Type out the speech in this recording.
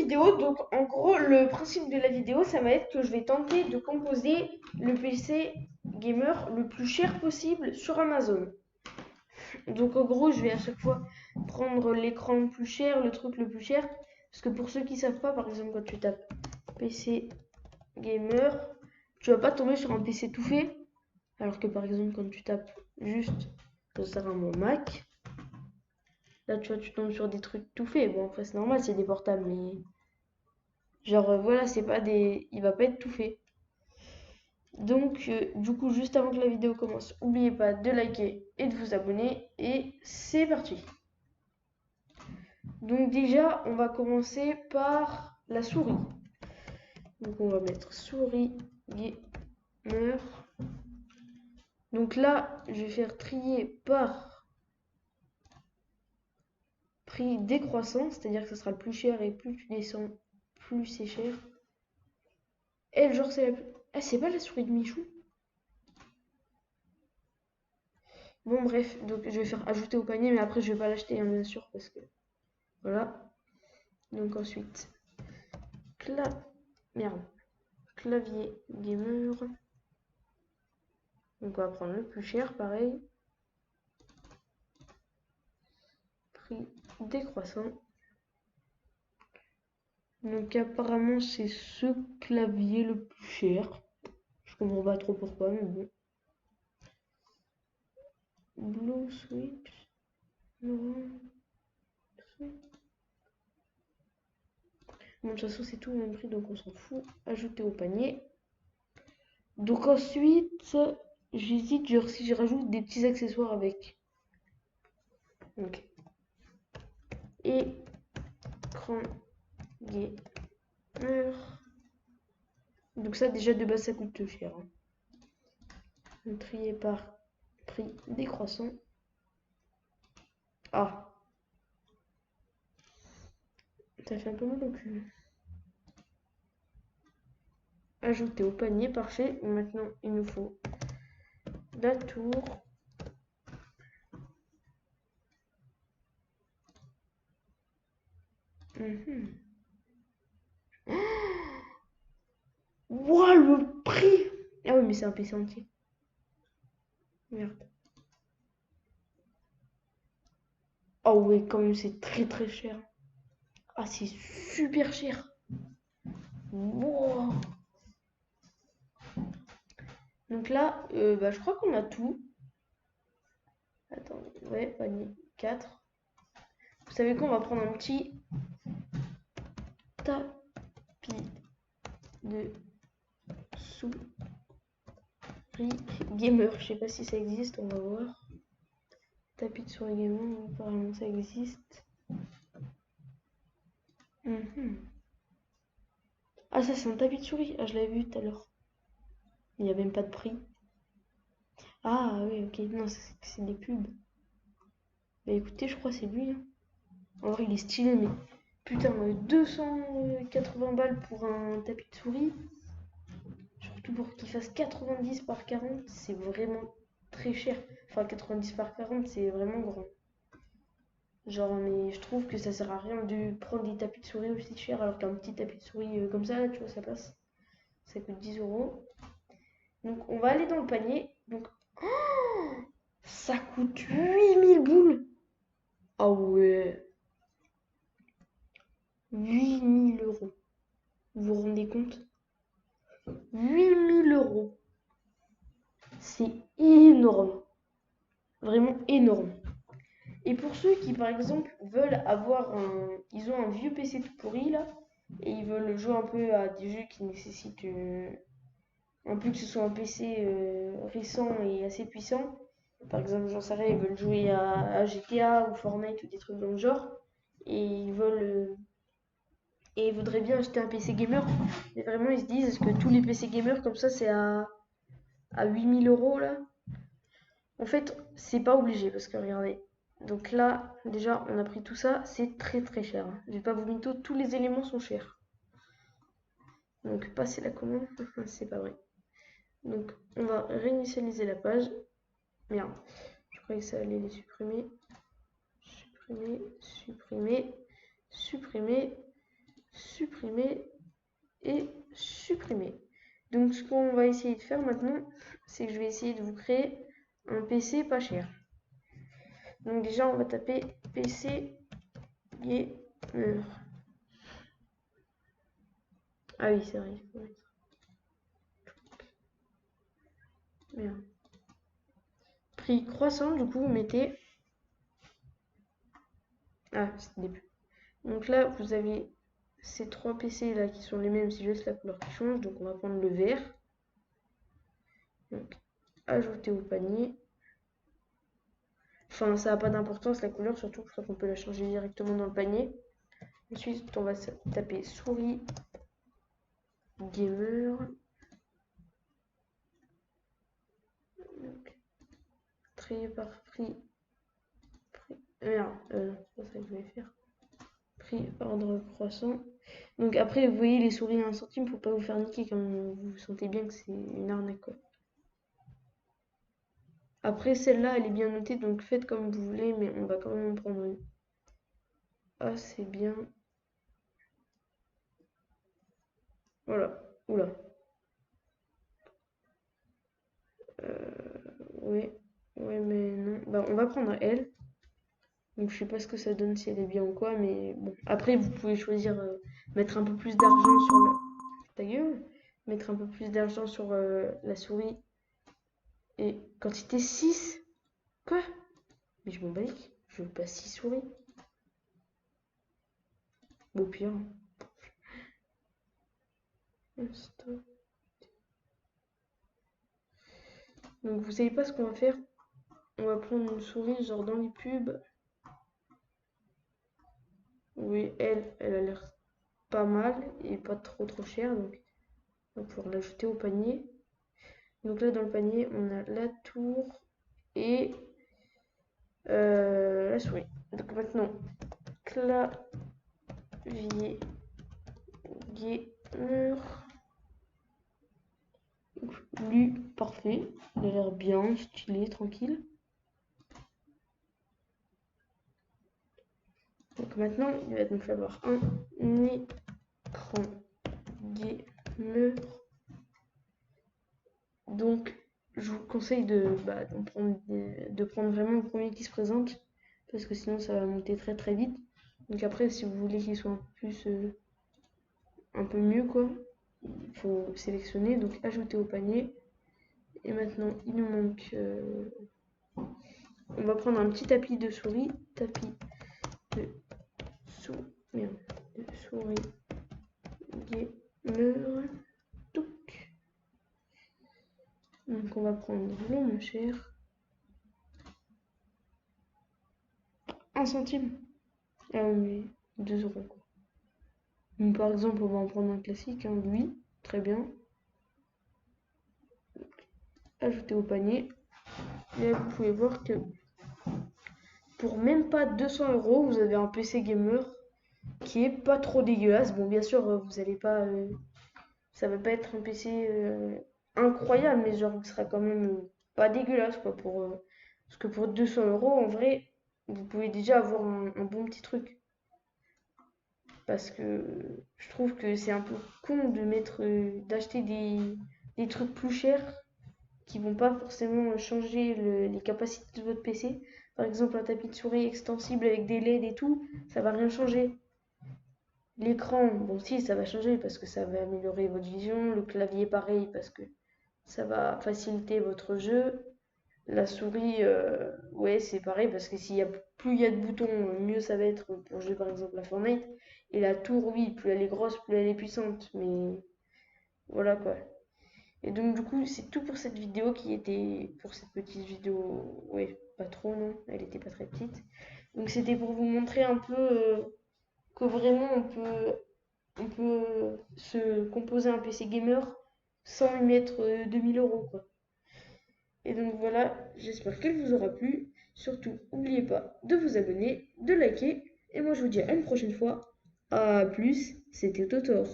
vidéo. Donc en gros, le principe de la vidéo, ça va être que je vais tenter de composer le PC gamer le plus cher possible sur Amazon. Donc en gros, je vais à chaque fois prendre l'écran le plus cher, le truc le plus cher. Parce que pour ceux qui savent pas, par exemple, quand tu tapes PC gamer, tu vas pas tomber sur un PC tout fait. Alors que par exemple, quand tu tapes juste, ça sert à mon Mac, là tu vois, tu tombes sur des trucs tout faits. Bon, après c'est normal, c'est des portables, mais genre voilà, c'est pas des. Il va pas être tout fait. Donc, du coup, juste avant que la vidéo commence, n'oubliez pas de liker et de vous abonner. Et c'est parti. Donc déjà, on va commencer par la souris. Donc on va mettre souris gamer. Donc là, je vais faire trier par prix décroissant, c'est-à-dire que ce sera le plus cher et plus tu descends, plus c'est cher. Elle, genre, c'est la plus... Ah, c'est pas la souris de Michou? Bon, bref, donc je vais faire ajouter au panier, mais après je vais pas l'acheter, hein, bien sûr, parce que... Voilà. Donc ensuite, merde. Clavier gamer. Donc on va prendre le plus cher, pareil. Prix décroissant. Donc apparemment c'est ce clavier le plus cher. Je comprends pas trop pourquoi, mais bon. Blue Switch. Non. Bon, de toute façon c'est tout le même prix, donc on s'en fout. Ajouter au panier. Donc ensuite, j'hésite genre si je rajoute des petits accessoires avec. Donc écran gamer. Donc ça déjà de base ça coûte cher. Hein. Trier par prix décroissant. Ah, ça fait un peu mal au cul. Ajouter au panier, parfait. Maintenant il nous faut la tour. Wouah, le prix! Ah oui, mais c'est un PC entier. Merde. Oh oui, quand même, c'est très très cher. Ah, c'est super cher. Wow. Donc là, bah, je crois qu'on a tout. Attendez, ouais, panier 4. Vous savez quoi, on va prendre un petit tapis de souris gamer. Je sais pas si ça existe, on va voir. Tapis de souris gamer, apparemment ça existe. Ah, ça c'est un tapis de souris. Ah, je l'avais vu tout à l'heure. Il n'y a même pas de prix. Ah oui, ok, non, c'est des pubs. Bah écoutez, je crois que c'est lui. Hein. En vrai, il est stylé, mais putain, 280 balles pour un tapis de souris. Surtout pour qu'il fasse 90 par 40, c'est vraiment très cher. Enfin, 90 par 40, c'est vraiment grand. Genre, mais je trouve que ça sert à rien de prendre des tapis de souris aussi chers, alors qu'un petit tapis de souris comme ça, tu vois, ça passe. Ça coûte 10 euros. Donc, on va aller dans le panier. Donc, oh, ça coûte 8000 boules. Ah ouais. 8000 euros. Vous vous rendez compte? 8000 euros. C'est énorme. Vraiment énorme. Et pour ceux qui, par exemple, veulent avoir un... Ils ont un vieux PC tout pourri, là, et ils veulent jouer un peu à des jeux qui nécessitent un peu que ce soit un PC récent et assez puissant. Par exemple, j'en sais rien, ils veulent jouer à GTA ou Fortnite ou des trucs dans le genre. Et ils veulent... et ils voudraient bien acheter un PC gamer. Mais vraiment, ils se disent, est-ce que tous les PC gamers comme ça, c'est à 8000 euros, là? En fait, c'est pas obligé, parce que regardez. Donc là, déjà, on a pris tout ça, c'est très très cher. Je vais pas vous mytho, tous les éléments sont chers. Donc, passer la commande, c'est pas vrai. Donc, on va réinitialiser la page. Merde, je croyais que ça allait les supprimer. Supprimer, supprimer, supprimer, supprimer et supprimer. Donc ce qu'on va essayer de faire maintenant, c'est que je vais essayer de vous créer un PC pas cher. Donc déjà on va taper PC gamer. Ah oui c'est vrai, il faut mettre. Merde. Prix croissant, du coup vous mettez. Ah c'est début. Donc là vous avez ces trois PC là qui sont les mêmes, c'est juste la couleur qui change. Donc on va prendre le vert. Donc ajouter au panier. Enfin ça n'a pas d'importance la couleur, surtout je crois qu'on peut la changer directement dans le panier. Ensuite on va taper souris gamer. Donc, trier par prix. Merde, c'est pas ça que je vais faire. Prix ordre croissant. Donc après, vous voyez les souris à 1 centime, faut pas vous faire niquer quand vous sentez bien que c'est une arnaque quoi. Après celle-là, elle est bien notée, donc faites comme vous voulez, mais on va quand même en prendre une. Ah c'est bien. Voilà. Oula. Ouais. Ouais mais non. Bah on va prendre elle. Donc je sais pas ce que ça donne si elle est bien ou quoi, mais bon. Après vous pouvez choisir mettre un peu plus d'argent sur la. Ta gueule. Mettre un peu plus d'argent sur la souris. Et quantité 6. Quoi? Mais je m'en bats. Je veux pas 6 souris. Bon pire. Stop. Donc vous savez pas ce qu'on va faire? On va prendre une souris genre dans les pubs. Oui, elle a l'air pas mal et pas trop chère. Donc on va pouvoir l'ajouter au panier. Donc là dans le panier on a la tour et la souris. Donc maintenant clavier gamer. Lui, parfait. Il a l'air bien, stylé, tranquille. Donc maintenant, il va nous falloir un écran gamer. Donc, je vous conseille de prendre vraiment le premier qui se présente. Parce que sinon, ça va monter très vite. Donc après, si vous voulez qu'il soit un peu mieux, quoi, il faut sélectionner. Donc, ajouter au panier. Et maintenant, il nous manque... on va prendre un petit tapis de souris. Tapis de souris gamer. Donc on va prendre le moins cher. 1 centime. Ah oui, 2 euros quoi. Donc, par exemple, on va en prendre un classique, hein, lui. Très bien. Ajouter au panier. Et là, vous pouvez voir que pour même pas 200 euros, vous avez un PC gamer qui est pas trop dégueulasse. Bon, bien sûr, vous allez pas. Ça va pas être un PC incroyable, mais genre, il sera quand même pas dégueulasse quoi. Parce que pour 200 euros, en vrai, vous pouvez déjà avoir un bon petit truc. Parce que je trouve que c'est un peu con de d'acheter des trucs plus chers qui vont pas forcément changer les capacités de votre PC. Par exemple, un tapis de souris extensible avec des LED et tout, ça va rien changer. L'écran, bon si, ça va changer parce que ça va améliorer votre vision. Le clavier, pareil, parce que ça va faciliter votre jeu. La souris, ouais, c'est pareil parce que plus il y a de boutons, mieux ça va être pour jouer par exemple à Fortnite. Et la tour, oui, plus elle est grosse, plus elle est puissante. Mais voilà quoi. Et donc du coup, c'est tout pour cette vidéo qui était pour cette petite vidéo. Ouais, pas trop non, elle était pas très petite. Donc c'était pour vous montrer un peu que vraiment on peut se composer un PC gamer sans y mettre 2000 euros quoi. Et donc voilà, j'espère qu'elle vous aura plu. Surtout, n'oubliez pas de vous abonner, de liker. Et moi je vous dis à une prochaine fois. À plus, c'était Totor.